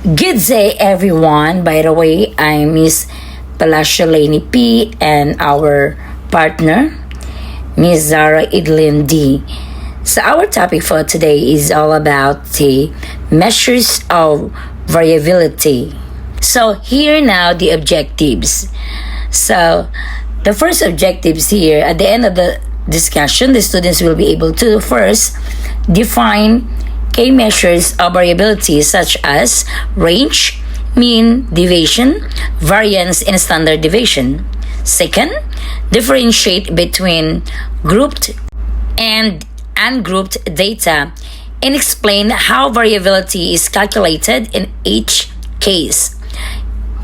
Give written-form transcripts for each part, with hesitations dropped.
Good day, everyone. By the way, I'm Miss Palacio Laney P. and our partner, Miss Zara Idlin D. So our topic for today is all about the measures of variability. So here now the objectives. So the first objectives here at the end of the discussion, the students will be able to first define key measures of variability such as range, mean, deviation, variance, and standard deviation. Second, differentiate between grouped and ungrouped data and explain how variability is calculated in each case.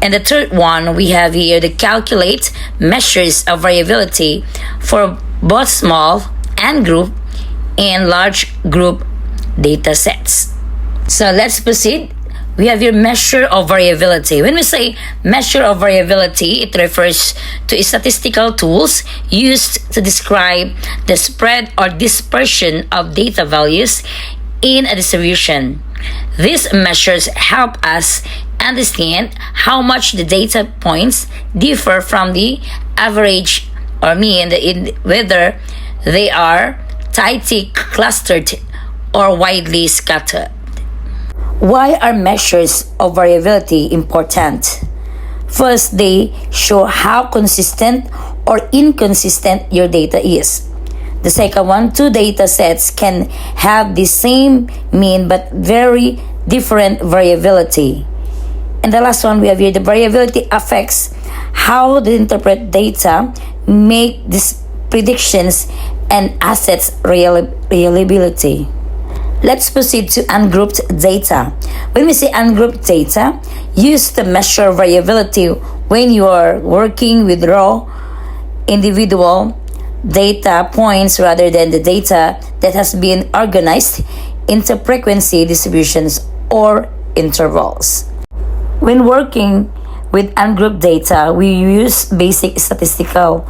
And the third one, we have here the calculate measures of variability for both small and group and large group data sets. So let's proceed. We have your measure of variability. When we say measure of variability, it refers to statistical tools used to describe the spread or dispersion of data values in a distribution. These measures help us understand how much the data points differ from the average or mean, whether they are tightly clustered or widely scattered. Why are measures of variability important? First, they show how consistent or inconsistent your data is. The second one, two data sets can have the same mean but very different variability. And the last one we have here, the variability affects how they interpret data, make these predictions, and assess reliability. Let's proceed to ungrouped data. When we say ungrouped data, use to measure variability when you are working with raw individual data points rather than the data that has been organized into frequency distributions or intervals. When working with ungrouped data, we use basic statistical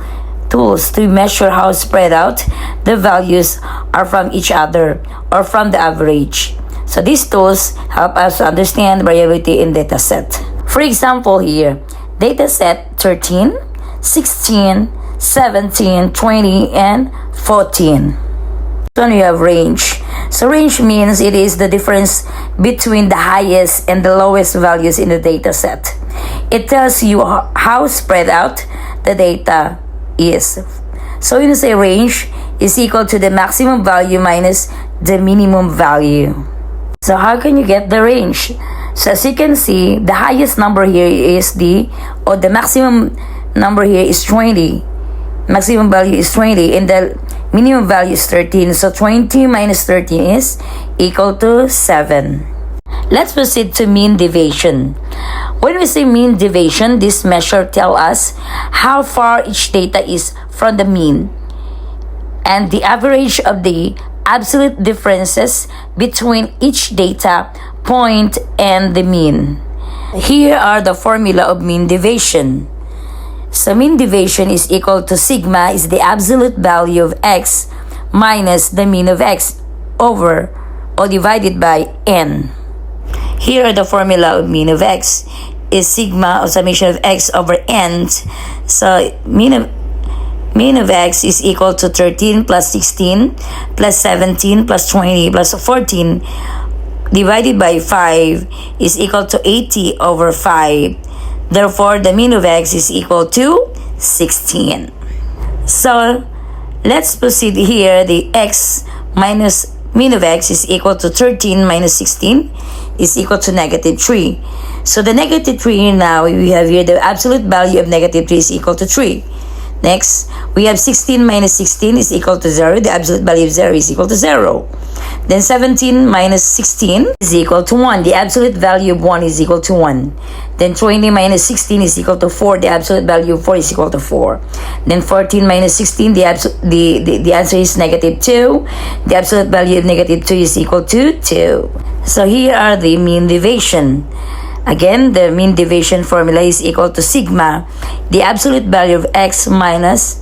tools to measure how spread out the values are from each other or from the average. So these tools help us to understand variability in data set. For example here, data set 13, 16, 17, 20, and 14. Then we have range. So range means it is the difference between the highest and the lowest values in the data set. It tells you how spread out the data is. So when you say range is equal to the maximum value minus the minimum value. So how can you get the range? So as you can see, the highest number here is the maximum number here is 20. Maximum value is 20 and the minimum value is 13. So 20 minus 13 is equal to 7. Let's proceed to mean deviation. When we say mean deviation, this measure tells us how far each data is from the mean and the average of the absolute differences between each data point and the mean. Here are the formula of mean deviation. So mean deviation is equal to sigma is the absolute value of x minus the mean of x over or divided by n. Here are the formula of mean of x is sigma or summation of x over n. So mean of x is equal to 13 plus 16 plus 17 plus 20 plus 14 divided by 5 is equal to 80 over 5. Therefore, the mean of x is equal to 16. So let's proceed here. The x minus mean of x is equal to 13 minus 16 is equal to negative 3. So the negative 3 now, we have here the absolute value of negative 3 is equal to 3. Next, we have 16 minus 16 is equal to 0. The absolute value of 0 is equal to 0. Then 17 minus 16 is equal to 1. The absolute value of 1 is equal to 1. Then 20 minus 16 is equal to 4. The absolute value of 4 is equal to 4. Then 14 minus 16, the answer is negative 2. The absolute value of negative 2 is equal to 2. So here are the mean deviation. Again, the mean deviation formula is equal to sigma, the absolute value of x minus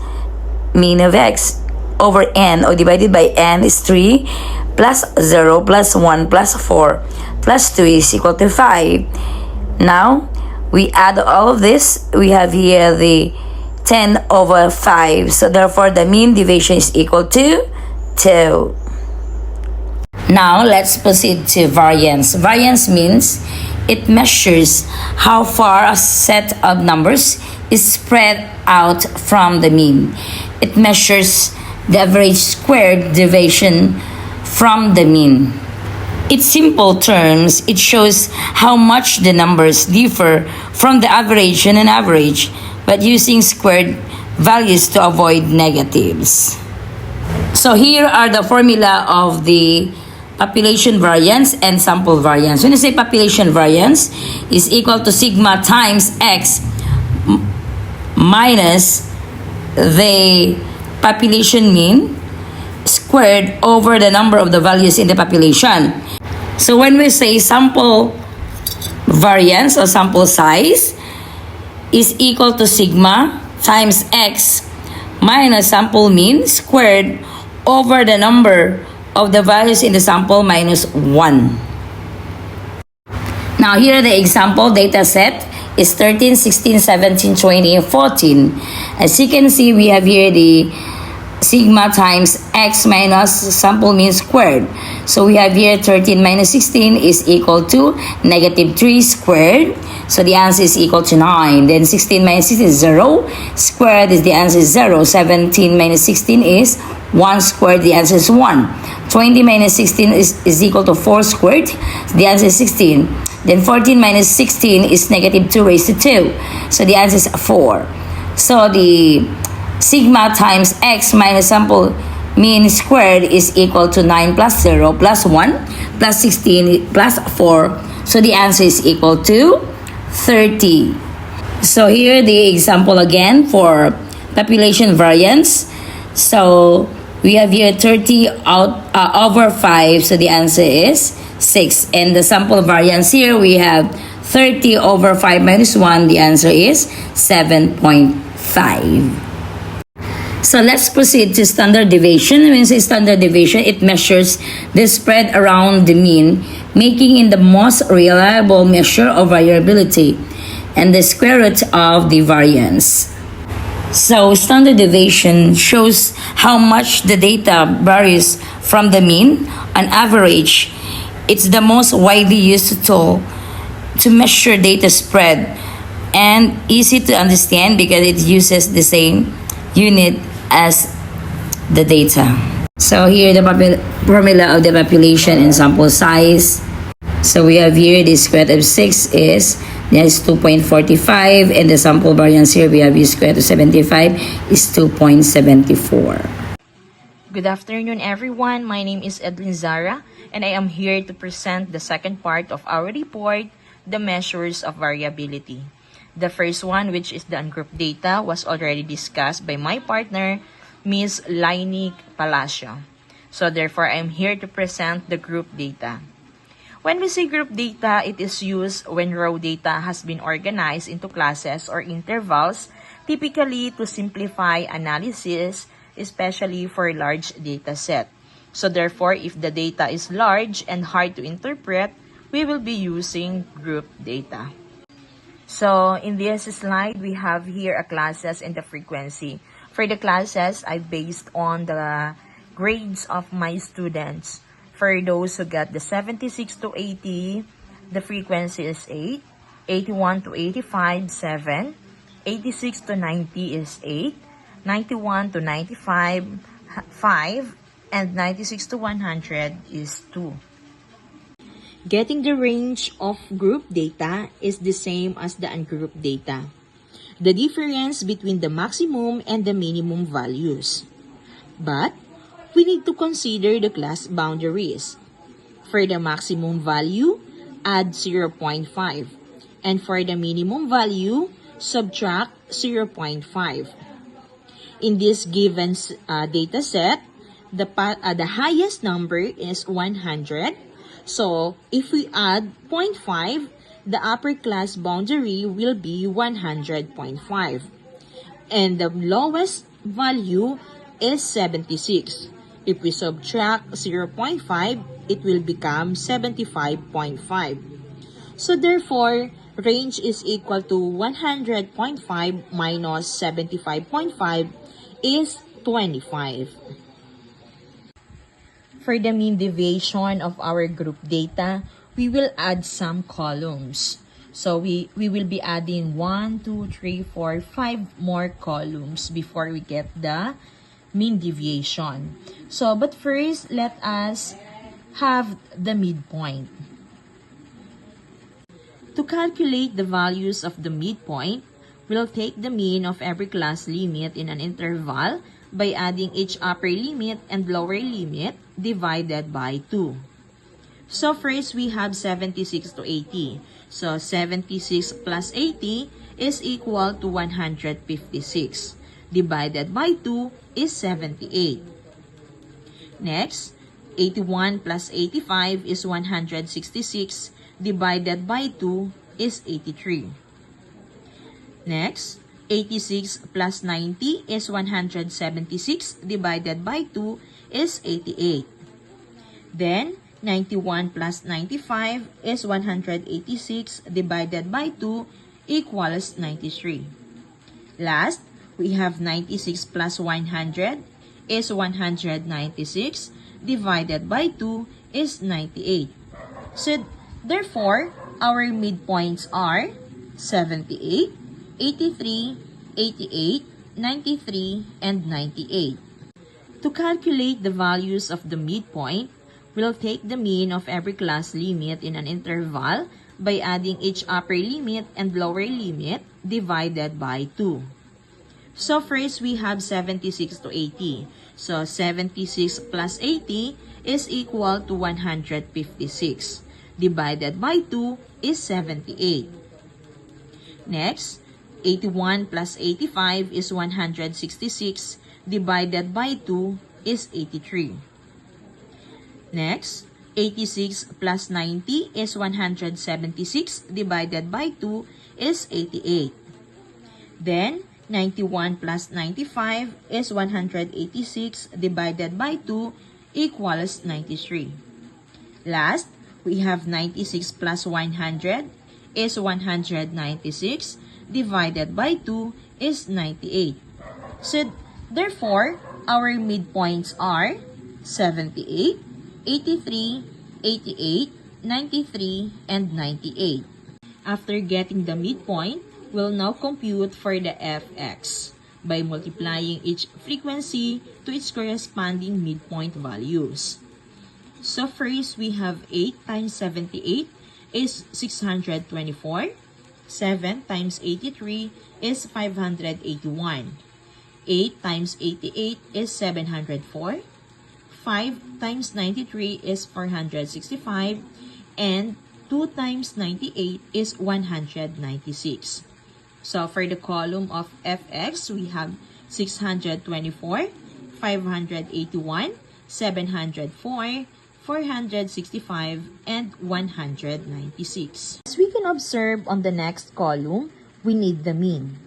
mean of x over n, or divided by n is 3 plus 0 plus 1 plus 4. plus 2 is equal to 5. Now, we add all of this. We have here the 10 over 5. So therefore, the mean deviation is equal to 2. Now, let's proceed to variance. Variance means it measures how far a set of numbers is spread out from the mean. It measures the average squared deviation from the mean. In simple terms, it shows how much the numbers differ from the average and an average, but using squared values to avoid negatives. So here are the formula of the population variance and sample variance. When you say population variance is equal to sigma times x minus the population mean squared over the number of the values in the population. So when we say sample variance or sample size is equal to sigma times x minus sample mean squared over the number of the values in the sample minus 1. Now here the example data set is 13, 16, 17, 20, and 14. As you can see, we have here the sigma times x minus sample mean squared. So we have here 13 minus 16 is equal to negative 3 squared. So the answer is equal to 9. Then 16 minus 16 is 0. Squared is the answer is 0. 17 minus 16 is 1 squared. The answer is 1. 20 minus 16 is equal to 4 squared. The answer is 16. Then 14 minus 16 is negative 2 raised to 2. So the answer is 4. So the sigma times x minus sample mean squared is equal to 9 plus 0 plus 1 plus 16 plus 4. So the answer is equal to 30. So here the example again for population variance. So we have here 30 over 5. So the answer is 6. And the sample variance here we have 30 over 5 minus 1. The answer is 7.5. So let's proceed to standard deviation. When we say standard deviation, it measures the spread around the mean, making it the most reliable measure of variability and the square root of the variance. So standard deviation shows how much the data varies from the mean. On average, it's the most widely used tool to measure data spread and easy to understand because it uses the same unit as the data. So here the formula of the population and sample size. So we have here the square root of 6 is 2.45 and the sample variance here we have square root of 75 is 2.74. Good afternoon everyone. My name is Edlin Zara and I am here to present the second part of our report, the measures of variability. The first one, which is the ungrouped data, was already discussed by my partner, Ms. Laini Palacio. So therefore, I am here to present the group data. When we say group data, it is used when raw data has been organized into classes or intervals, typically to simplify analysis, especially for large data set. So therefore, if the data is large and hard to interpret, we will be using group data. So in this slide, we have here a classes and the frequency. For the classes, I based on the grades of my students. For those who got the 76 to 80, the frequency is 8, 81 to 85, 7, 86 to 90 is 8, 91 to 95, 5, and 96 to 100 is 2. Getting the range of group data is the same as the ungrouped data. The difference between the maximum and the minimum values. But we need to consider the class boundaries. For the maximum value, add 0.5. And for the minimum value, subtract 0.5. In this given data set, the highest number is 100. So, if we add 0.5, the upper class boundary will be 100.5. And the lowest value is 76. If we subtract 0.5, it will become 75.5. So therefore, range is equal to 100.5 minus 75.5 is 25. For the mean deviation of our group data, we will add some columns. So we will be adding 1, 2, 3, 4, 5 more columns before we get the mean deviation. So, but first, let us have the midpoint. To calculate the values of the midpoint, we'll take the mean of every class limit in an interval by adding each upper limit and lower limit divided by 2. So first, we have 76 to 80. So 76 plus 80 is equal to 156. Divided by 2 is 78. Next, 81 plus 85 is 166. Divided by 2 is 83. Next, 86 plus 90 is 176. Divided by 2 is 88. Then, 91 plus 95 is 186. Divided by 2 equals 93. Last, we have 96 plus 100 is 196. Divided by 2 is 98. So, therefore, our midpoints are 78, 83, 88, 93, and 98. To calculate the values of the midpoint, we'll take the mean of every class limit in an interval by adding each upper limit and lower limit divided by 2. So first, we have 76 to 80. So 76 plus 80 is equal to 156. Divided by 2 is 78. Next, 81 plus 85 is 166. Divided by 2 is 83. Next, 86 plus 90 is 176. Divided by 2 is 88. Then, 91 plus 95 is 186. Divided by 2 equals 93. Last, we have 96 plus 100 is 196. Divided by 2 is 98. So, therefore, our midpoints are 78, 83, 88, 93, and 98. After getting the midpoint, we'll now compute for the fx by multiplying each frequency to its corresponding midpoint values. So first, we have 8 times 78 is 624. 7 times 83 is 581. 8 times 88 is 704. 5 times 93 is 465. And 2 times 98 is 196. So for the column of fx, we have 624, 581, 704, 465, and 196. As we can observe on the next column, we need the mean.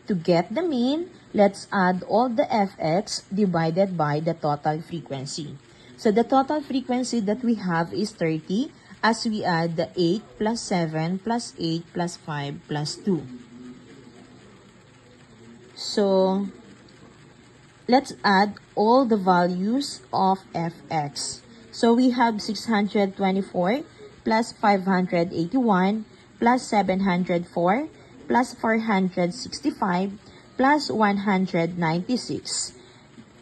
To get the mean, let's add all the fx divided by the total frequency. So the total frequency that we have is 30 as we add the 8 plus 7 plus 8 plus 5 plus 2. So let's add all the values of fx. So we have 624 plus 581 plus 704 plus 465 plus 196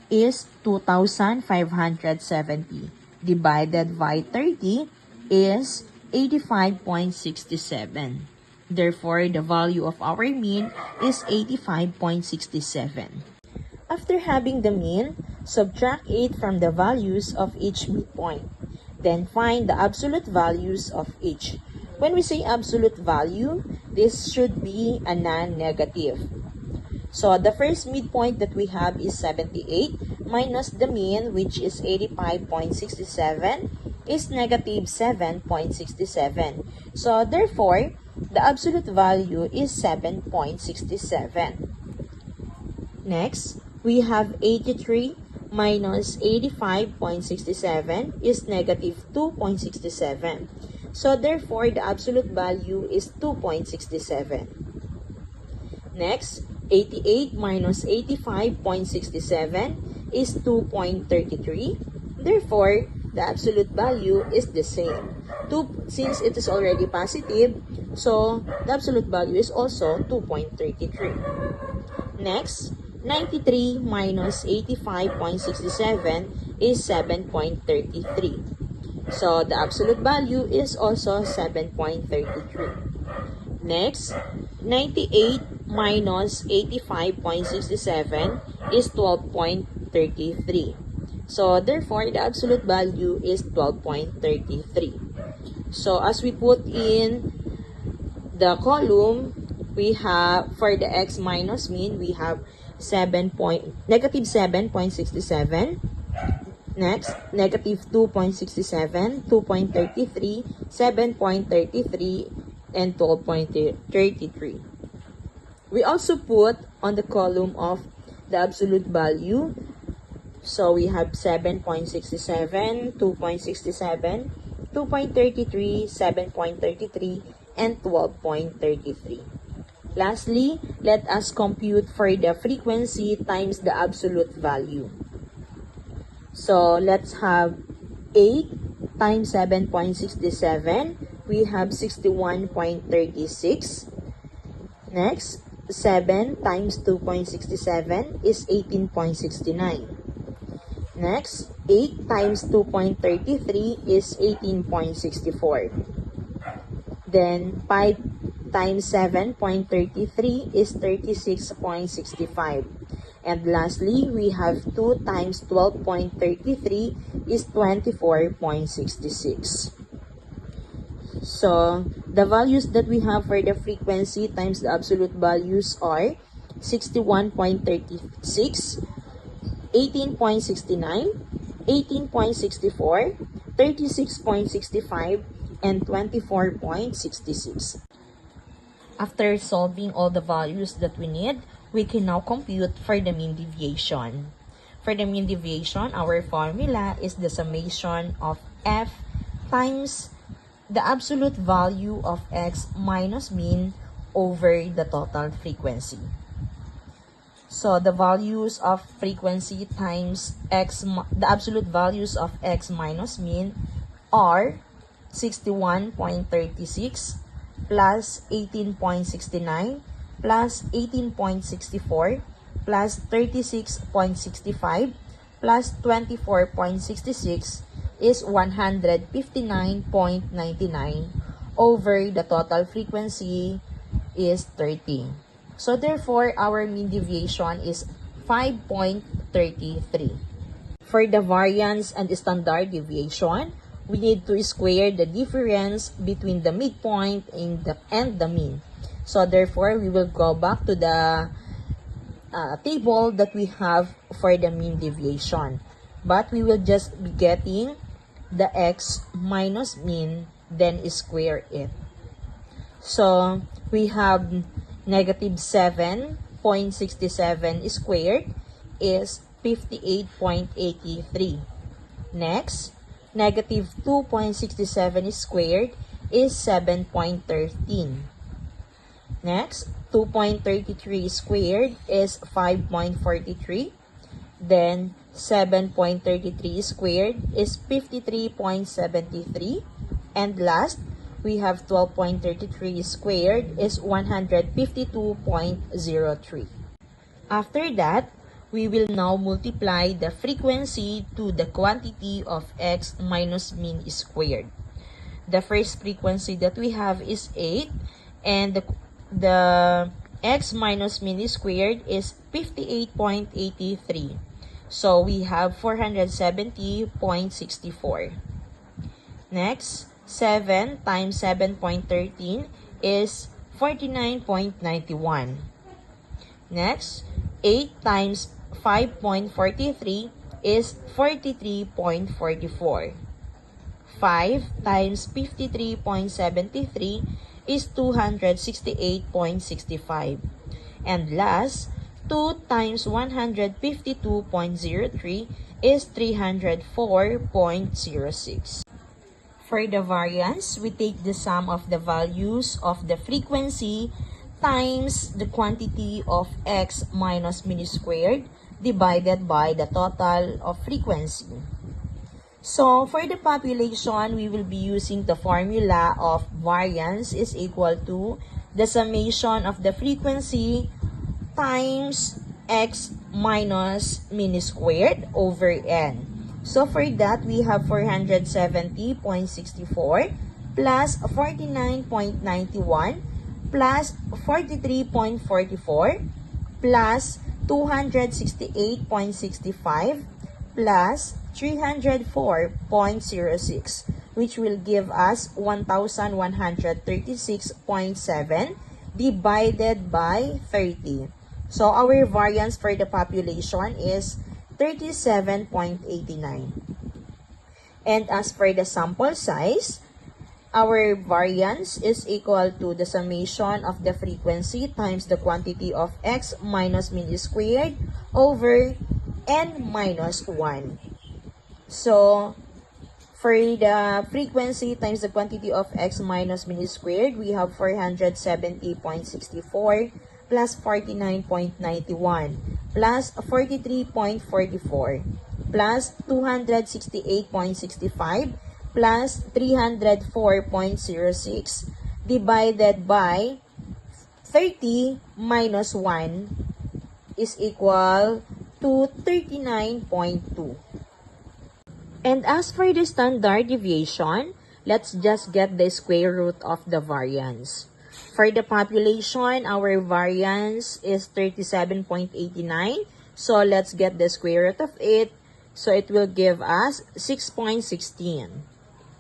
is 2,570 divided by 30 is 85.67. Therefore, the value of our mean is 85.67. After having the mean, subtract it from the values of each midpoint. Then find the absolute values of each. When we say absolute value, this should be a non-negative. So the first midpoint that we have is 78 minus the mean, which is 85.67, is negative 7.67. So therefore, the absolute value is 7.67. Next, we have 83 minus 85.67 is negative 2.67. So therefore, the absolute value is 2.67. Next, 88 minus 85.67 is 2.33. Therefore, the absolute value is the same. Since it is already positive, so the absolute value is also 2.33. Next, 93 minus 85.67 is 7.33. So the absolute value is also 7.33. Next, 98 minus 85.67 is 12.33. So therefore, the absolute value is 12.33. So as we put in the column, we have, for the x minus mean, we have negative 7.67. Next, negative 2.67, 2.33, 7.33, and 12.33. We also put on the column of the absolute value. So we have 7.67, 2.67, 2.33, 7.33, and 12.33. Lastly, let us compute for the frequency times the absolute value. So let's have 8 times 7.67. We have 61.36. Next, 7 times 2.67 is 18.69. Next, 8 times 2.33 is 18.64. Then, 5 times 7.33 is 36.65. And lastly, we have 2 times 12.33 is 24.66. So, the values that we have for the frequency times the absolute values are 61.36, 18.69, 18.64, 36.65, and 24.66. After solving all the values that we need, we can now compute for the mean deviation. For the mean deviation, our formula is the summation of f times the absolute value of x minus mean over the total frequency. So the values of frequency times the absolute values of x minus mean are 61.36 plus 18.69 plus 18.64 plus 36.65 plus 24.66 is 159.99 over the total frequency is 30. So therefore, our mean deviation is 5.33. For the variance and standard deviation, we need to square the difference between the midpoint and the mean. So therefore, we will go back to the table that we have for the mean deviation. But we will just be getting the x minus mean, then square it. So we have negative 7.67 squared is 58.83. Next, negative 2.67 squared is 7.13. Next, 2.33 squared is 5.43. Then, 7.33 squared is 53.73. And last, we have 12.33 squared is 152.03. After that, we will now multiply the frequency to the quantity of x minus mean squared. The first frequency that we have is 8, and the x minus mean squared is 58.83. So we have 470.64. Next, 7 times 7.13 is 49.91. Next, 8 times 5.43 is 43.44. 5 times 53.73 is 268.65. And last, 2 times 152.03 is 304.06. For the variance, we take the sum of the values of the frequency times the quantity of x minus mean squared divided by the total of frequency. So, for the population, we will be using the formula of variance is equal to the summation of the frequency times x minus mean squared over n. So, for that, we have 470.64 plus 49.91 plus 43.44 plus 268.65 plus 304.06, which will give us 1,136.7 divided by 30. So our variance for the population is 37.89. And as for the sample size, our variance is equal to the summation of the frequency times the quantity of x minus mean squared over n minus 1. So, for the frequency times the quantity of x minus mean squared, we have 470.64 plus 49.91 plus 43.44 plus 268.65 plus 304.06 divided by 30 minus 1 is equal to 39.2. And as for the standard deviation, let's just get the square root of the variance. For the population, our variance is 37.89. So let's get the square root of it. So it will give us 6.16.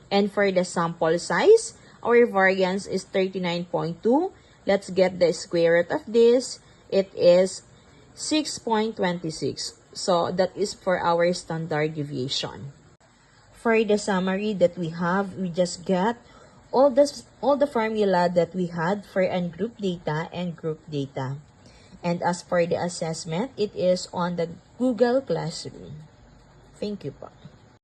And for the sample size, our variance is 39.2. Let's get the square root of this. It is 6.26. So that is for our standard deviation. For the summary that we have, we just get all the formula that we had for ungroup data and group data. And as for the assessment, it is on the Google Classroom. Thank you po.